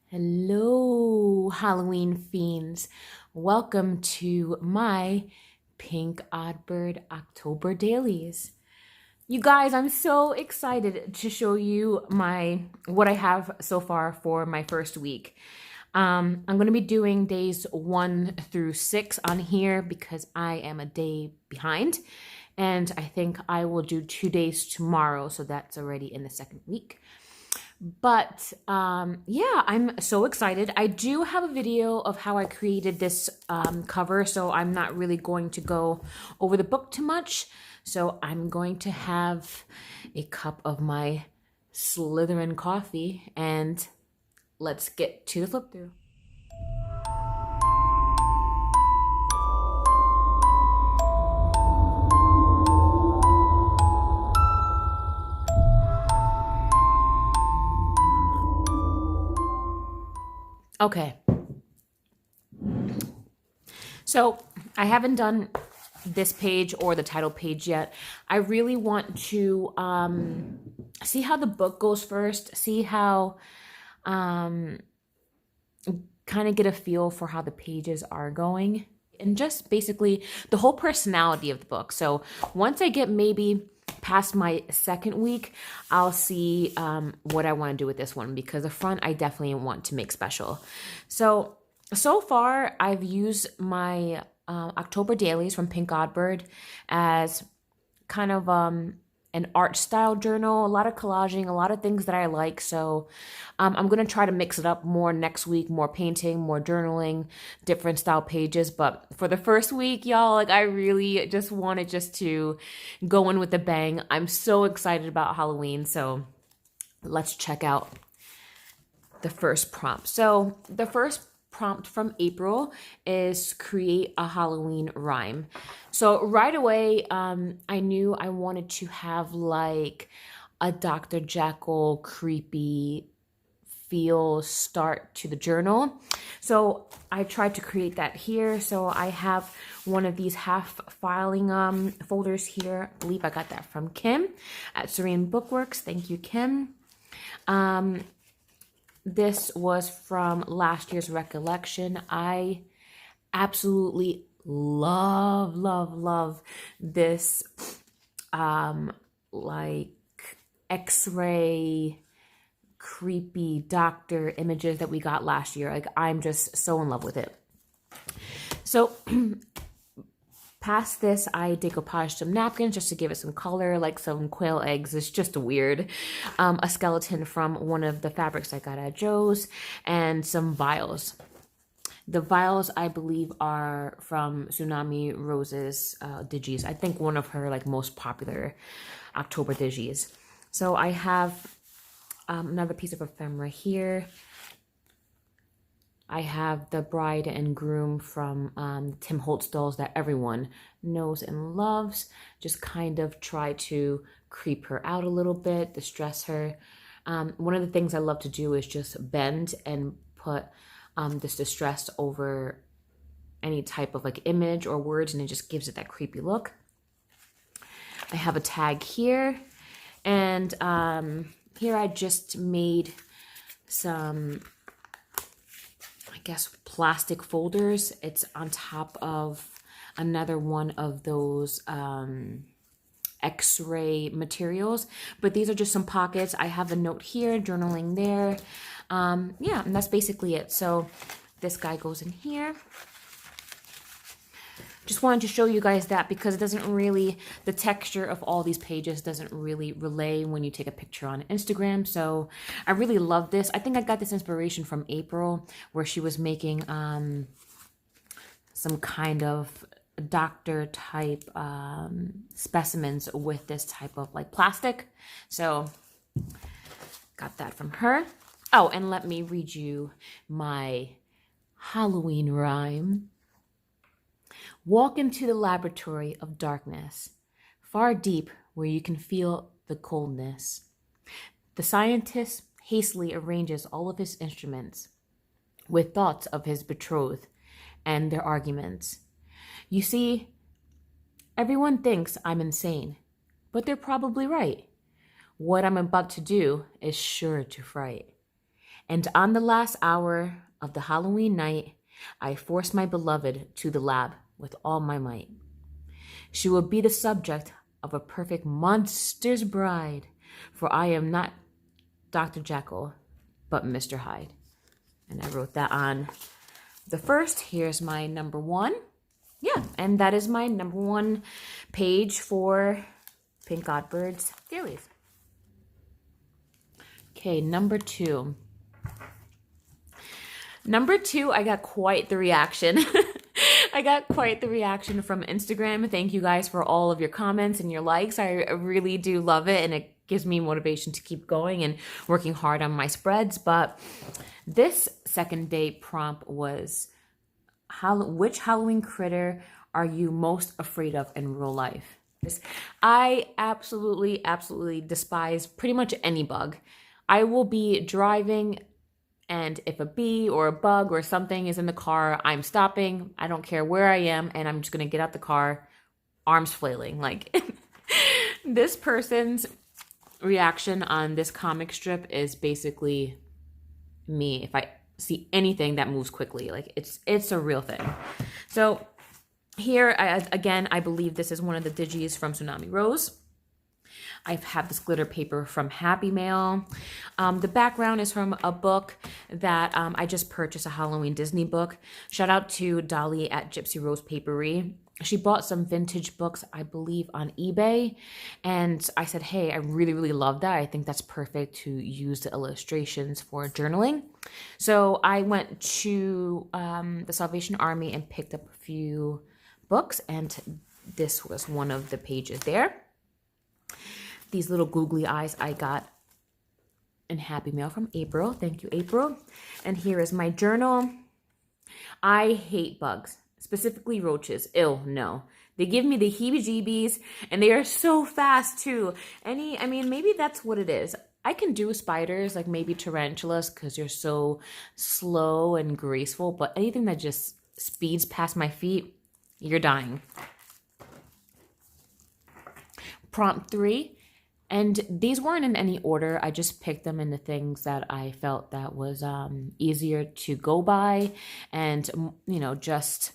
Hello, Halloween fiends. Welcome to my Pink Oddbird October dailies. You guys, I'm so excited to show you what I have so far for my first week. I'm going to be doing days 1 through 6 on here because I am a day behind. And I think I will do 2 days tomorrow, so that's already in the second week. But yeah, I'm so excited. I do have a video of how I created this cover, so I'm not really going to go over the book too much. So I'm going to have a cup of my Slytherin coffee and let's get to the flip through. Okay, so I haven't done this page or the title page yet. I really want to see how the book goes first, see how kind of get a feel for how the pages are going, and just basically the whole personality of the book. So once I get maybe past my second week, I'll see what I want to do with this one, because the front I definitely want to make special. So far I've used my October dailies from Pink Oddbird as kind of an art style journal, a lot of collaging, a lot of things that I like. So I'm going to try to mix it up more next week, more painting, more journaling, different style pages. But for the first week, y'all, like I really just wanted to go in with a bang. I'm so excited about Halloween. So let's check out the first prompt. So the first prompt from April is create a Halloween rhyme. So right away, I knew I wanted to have like a Dr. Jekyll creepy feel start to the journal. So I tried to create that here. So I have one of these half filing folders here. I believe I got that from Kim at Serene Bookworks. Thank you, Kim. This was from last year's recollection. I absolutely love this like X-ray creepy doctor images that we got last year. Like I'm just so in love with it. So past this, I decoupaged some napkins just to give it some color, like some quail eggs. It's just weird. A skeleton from one of the fabrics I got at Joe's, and some vials. The vials, I believe, are from Tsunami Rose's digis. I think one of her like most popular October digis. So I have another piece of ephemera here. I have the bride and groom from Tim Holtz dolls that everyone knows and loves. Just kind of try to creep her out a little bit, distress her. One of the things I love to do is just bend and put this distress over any type of like image or words, and it just gives it that creepy look. I have a tag here, and here I just made some, I guess, plastic folders. It's on top of another one of those X-ray materials, but these are just some pockets. I have a note here, journaling there. Yeah, and that's basically it. So this guy goes in here. Just wanted to show you guys that because it doesn't really, the texture of all these pages doesn't really relay when you take a picture on Instagram. So I really love this. I think I got this inspiration from April, where she was making some kind of doctor type specimens with this type of like plastic. So got that from her. Oh, and let me read you my Halloween rhyme. Walk into the laboratory of darkness, far deep where you can feel the coldness. The scientist hastily arranges all of his instruments with thoughts of his betrothed and their arguments. You see, everyone thinks I'm insane, but they're probably right. What I'm about to do is sure to fright. And on the last hour of the Halloween night, I forced my beloved to the lab with all my might. She will be the subject of a perfect monster's bride, for I am not Dr. Jekyll, but Mr. Hyde. And I wrote that on the first. Here's my number one. Yeah, and that is my number one page for Pink Godbirds Dailies. Okay, number two. Number two, I got quite the reaction. I got quite the reaction from Instagram. Thank you guys for all of your comments and your likes. I really do love it, and it gives me motivation to keep going and working hard on my spreads. But this second day prompt was, which Halloween critter are you most afraid of in real life? I absolutely despise pretty much any bug. I will be driving, and if a bee or a bug or something is in the car, I'm stopping. I don't care where I am, and I'm just going to get out the car, arms flailing. Like, this person's reaction on this comic strip is basically me if I see anything that moves quickly. Like, it's a real thing. So here, I believe this is one of the digis from Tsunami Rose. I have this glitter paper from Happy Mail. The background is from a book that I just purchased, a Halloween Disney book. Shout out to Dolly at Gypsy Rose Papery. She bought some vintage books, I believe, on eBay. And I said, hey, I really love that. I think that's perfect to use the illustrations for journaling. So I went to the Salvation Army and picked up a few books. And this was one of the pages there. These little googly eyes I got in Happy Mail from April. Thank you, April. And here is my journal. I hate bugs, specifically roaches. Ew, no. They give me the heebie-jeebies, and they are so fast, too. Maybe that's what it is. I can do spiders, like maybe tarantulas, because they're so slow and graceful, but anything that just speeds past my feet, you're dying. Prompt 3. And these weren't in any order. I just picked them in the things that I felt that was easier to go by, and, just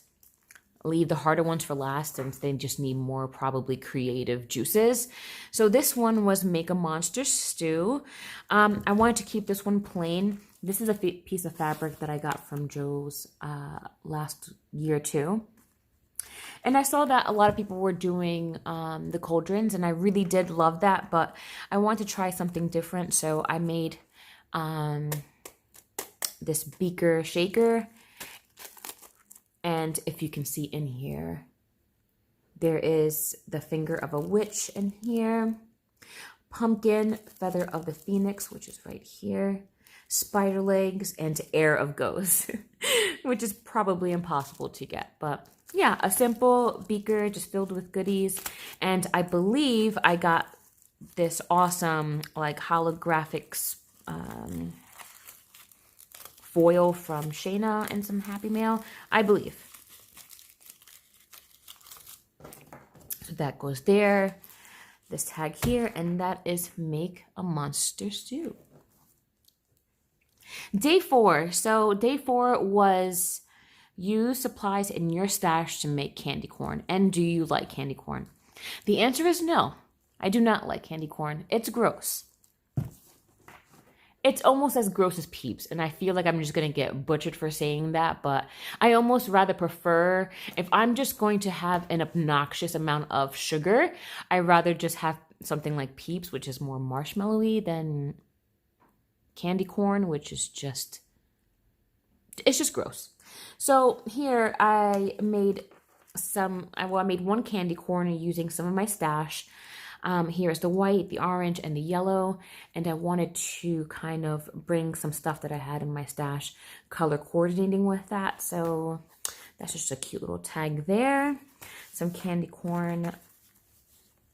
leave the harder ones for last, since they just need more probably creative juices. So this one was Make a Monster Stew. I wanted to keep this one plain. This is a piece of fabric that I got from Joe's last year too. And I saw that a lot of people were doing the cauldrons, and I really did love that, but I wanted to try something different, so I made this beaker shaker. And if you can see in here, there is the finger of a witch in here, pumpkin, feather of the phoenix, which is right here, spider legs, and air of ghosts, which is probably impossible to get, but yeah, a simple beaker just filled with goodies. And I believe I got this awesome like holographic foil from Shayna and some Happy Mail, I believe. So that goes there. This tag here, and that is Make a Monster Stew. Day 4. So day 4 was use supplies in your stash to make candy corn. And do you like candy corn? The answer is no. I do not like candy corn. It's gross. It's almost as gross as Peeps, and I feel like I'm just going to get butchered for saying that, but I almost rather prefer, if I'm just going to have an obnoxious amount of sugar, I'd rather just have something like Peeps, which is more marshmallowy, than candy corn, which is just, it's just gross. So here I made I made one candy corn using some of my stash. Here's the white, the orange, and the yellow. And I wanted to kind of bring some stuff that I had in my stash, color coordinating with that. So that's just a cute little tag there. Some candy corn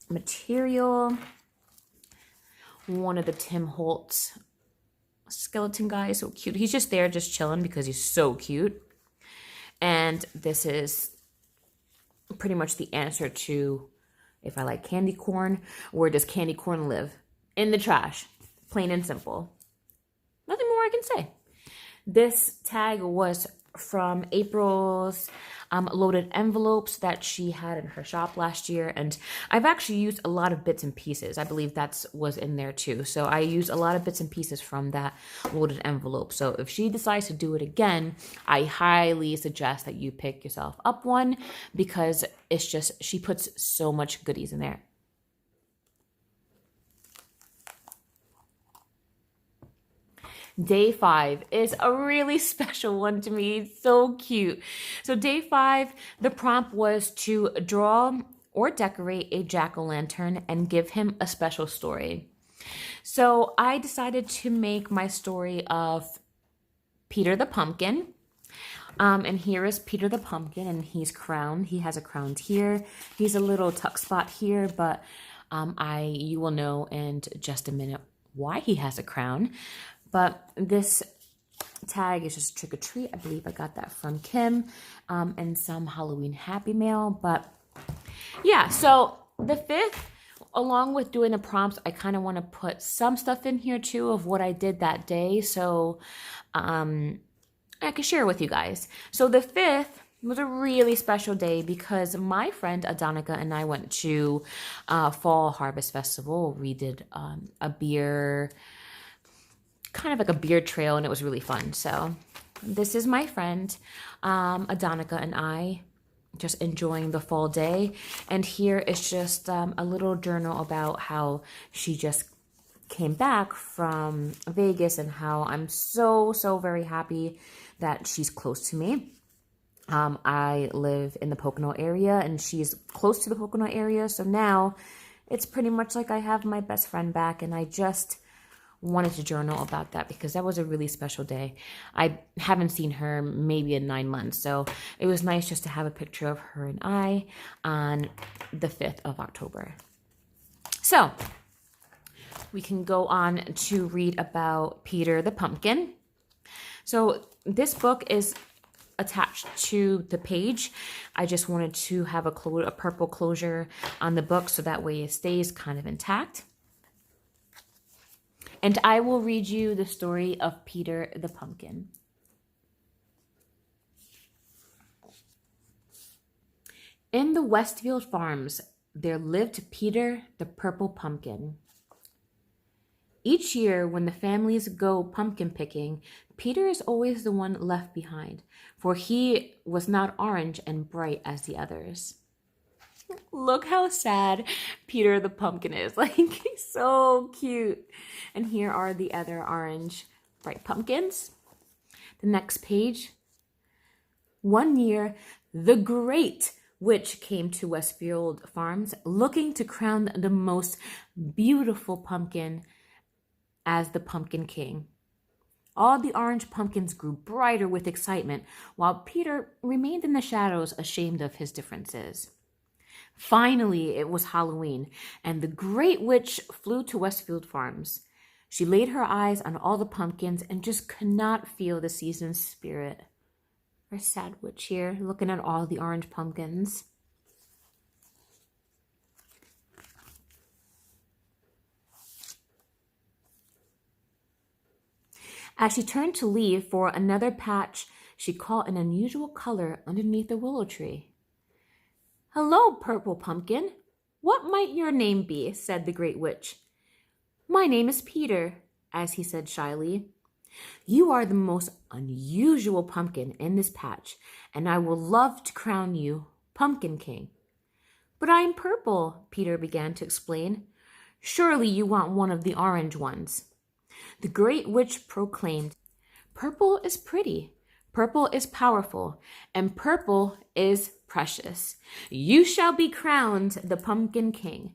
material. One of the Tim Holtz skeleton guys, so cute. He's just there, just chilling because he's so cute. And this is pretty much the answer to if I like candy corn. Where does candy corn live? In the trash. Plain and simple. Nothing more I I can say. This tag was from April's loaded envelopes that she had in her shop last year, and I've actually used a lot of bits and pieces. I believe that's was in there too. So I used a lot of bits and pieces from that loaded envelope. So if she decides to do it again, I highly suggest that you pick yourself up one, because it's just, she puts so much goodies in there. Day 5 is a really special one to me. It's so cute. So day 5, the prompt was to draw or decorate a jack-o'-lantern and give him a special story. So I decided to make my story of Peter the Pumpkin. And here is Peter the Pumpkin, and he's crowned. He has a crown here. He's a little tuck spot here, but you will know in just a minute why he has a crown. But this tag is just trick or treat. I believe I got that from Kim, and some Halloween Happy Mail. But yeah, so the 5th, along with doing the prompts, I kind of want to put some stuff in here too of what I did that day, so I can share with you guys. So the 5th was a really special day because my friend Adonica and I went to Fall Harvest Festival. We did a beer, kind of like a beer trail, and it was really fun. So this is my friend Adonica and I just enjoying the fall day. And here is just a little journal about how she just came back from Vegas and how I'm so very happy that she's close to me. I live in the Pocono area and she's close to the Pocono area. So now it's pretty much like I have my best friend back, and I just wanted to journal about that because that was a really special day. I haven't seen her maybe in 9 months, so it was nice just to have a picture of her and I on the 5th of October. So we can go on to read about Peter the Pumpkin. So this book is attached to the page. I just wanted to have a purple closure on the book so that way it stays kind of intact. And I will read you the story of Peter the Pumpkin. In the Westfield Farms, there lived Peter the Purple Pumpkin. Each year, when the families go pumpkin picking, Peter is always the one left behind, for he was not orange and bright as the others. Look how sad Peter the Pumpkin is. Like, he's so cute. And here are the other orange bright pumpkins. The next page. One year, the Great Witch came to Westfield Farms looking to crown the most beautiful pumpkin as the Pumpkin King. All the orange pumpkins grew brighter with excitement, while Peter remained in the shadows, ashamed of his differences. Finally, it was Halloween, and the Great Witch flew to Westfield Farms. She laid her eyes on all the pumpkins and just could not feel the season's spirit. Our sad witch here, looking at all the orange pumpkins. As she turned to leave for another patch, she caught an unusual color underneath the willow tree. "Hello, Purple Pumpkin. What might your name be?" said the Great Witch. "My name is Peter," as he said shyly. "You are the most unusual pumpkin in this patch, and I will love to crown you Pumpkin King." "But I'm purple," Peter began to explain. "Surely you want one of the orange ones." The Great Witch proclaimed, "Purple is pretty, purple is powerful, and purple is precious. You shall be crowned the Pumpkin King."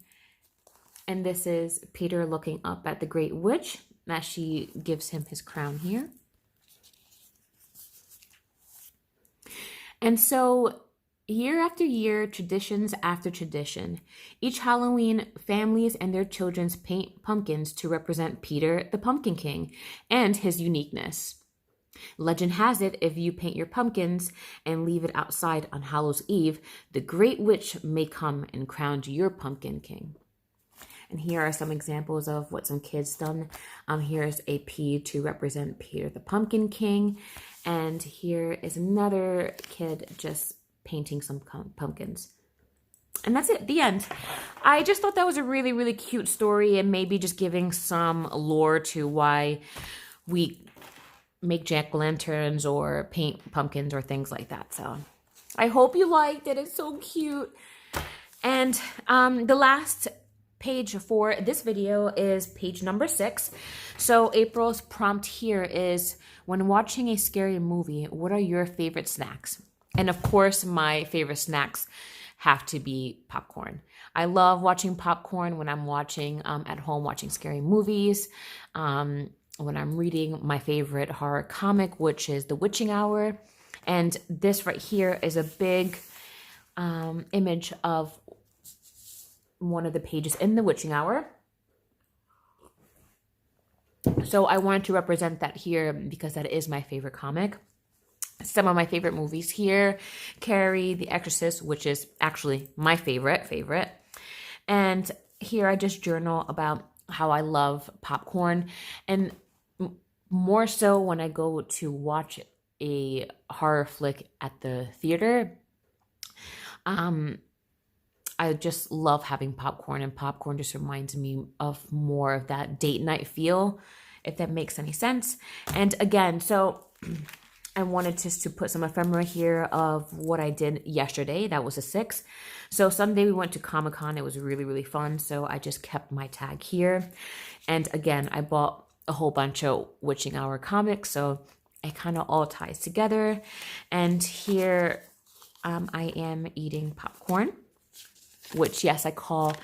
And this is Peter looking up at the Great Witch as she gives him his crown here. And so year after year, traditions after tradition, each Halloween, families and their children paint pumpkins to represent Peter the Pumpkin King and his uniqueness. Legend has it, if you paint your pumpkins and leave it outside on Hallows Eve, the Great Witch may come and crown your Pumpkin King. And here are some examples of what some kids done. Here's a P to represent Peter the Pumpkin King. And here is another kid just painting some pumpkins. And that's it, the end. I just thought that was a really, really cute story, and maybe just giving some lore to why we make jack-o'-lanterns or paint pumpkins or things like that. So I hope you liked it. It's so cute. And the last page for this video is page number 6. So April's prompt here is, when watching a scary movie, what are your favorite snacks? And of course, my favorite snacks have to be popcorn. I love watching popcorn when I'm watching at home, watching scary movies. When I'm reading my favorite horror comic, which is The Witching Hour. And this right here is a big image of one of the pages in The Witching Hour. So I wanted to represent that here because that is my favorite comic. Some of my favorite movies here: Carrie, The Exorcist, which is actually my favorite. And here I just journal about how I love popcorn, and more so when I go to watch a horror flick at the theater. I just love having popcorn, and popcorn just reminds me of more of that date night feel, if that makes any sense. And again, so I wanted just to put some ephemera here of what I did yesterday. That was the 6th. So Sunday we went to Comic-Con. It was really, really fun. So I just kept my tag here. And again, I bought a whole bunch of Witching Hour comics. So it kind of all ties together. And here I am eating popcorn, which, yes, I call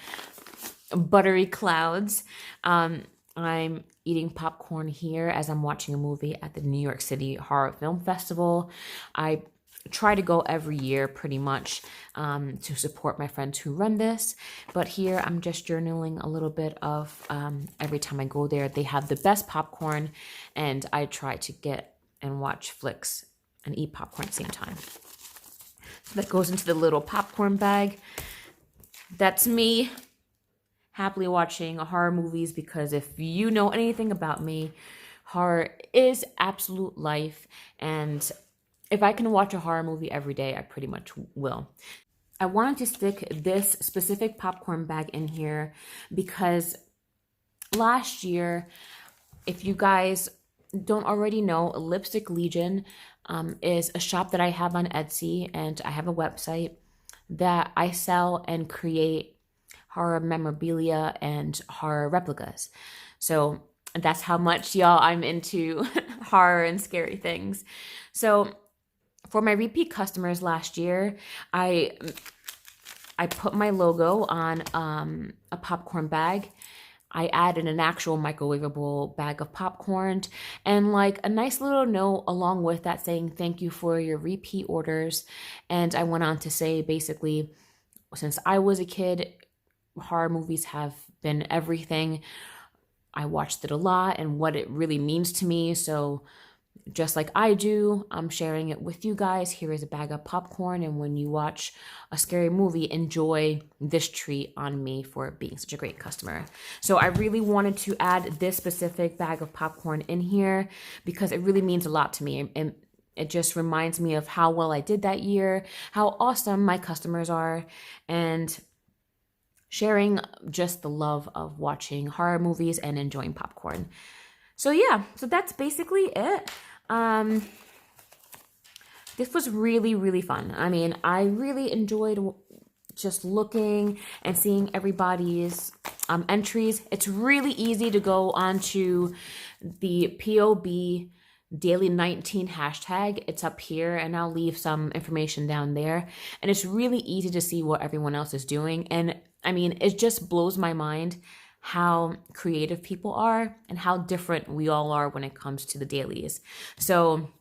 buttery clouds. I'm eating popcorn here as I'm watching a movie at the New York City Horror Film Festival. I try to go every year pretty much to support my friends who run this. But here I'm just journaling a little bit of every time I go there. They have the best popcorn, and I try to get and watch flicks and eat popcorn at the same time. So that goes into the little popcorn bag. That's me happily watching horror movies, because if you know anything about me, horror is absolute life. And if I can watch a horror movie every day, I pretty much will. I wanted to stick this specific popcorn bag in here because last year, if you guys don't already know, Lipstick Legion is a shop that I have on Etsy, and I have a website that I sell and create horror memorabilia and horror replicas. So that's how much, y'all, I'm into horror and scary things. So for my repeat customers last year, I put my logo on a popcorn bag. I added an actual microwavable bag of popcorn and like a nice little note along with that saying thank you for your repeat orders. And I went on to say, basically, since I was a kid, horror movies have been everything. I watched it a lot and what it really means to me. So just like I do, I'm sharing it with you guys. Here is a bag of popcorn, and when you watch a scary movie, enjoy this treat on me for being such a great customer. So I really wanted to add this specific bag of popcorn in here because it really means a lot to me, and it just reminds me of how well I did that year, how awesome my customers are, and sharing just the love of watching horror movies and enjoying popcorn. So yeah, so that's basically it. This was really, really fun. I mean, I really enjoyed just looking and seeing everybody's entries. It's really easy to go onto the POB Daily 19 hashtag. It's up here, and I'll leave some information down there. And it's really easy to see what everyone else is doing. And I mean, it just blows my mind how creative people are and how different we all are when it comes to the dailies. So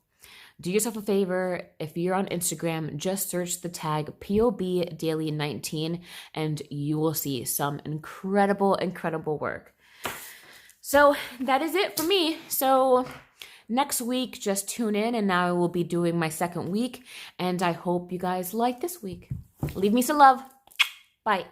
do yourself a favor. If you're on Instagram, just search the tag POB Daily 19 and you will see some incredible, incredible work. So that is it for me. So next week, just tune in, and now I will be doing my second week, and I hope you guys like this week. Leave me some love. Bye.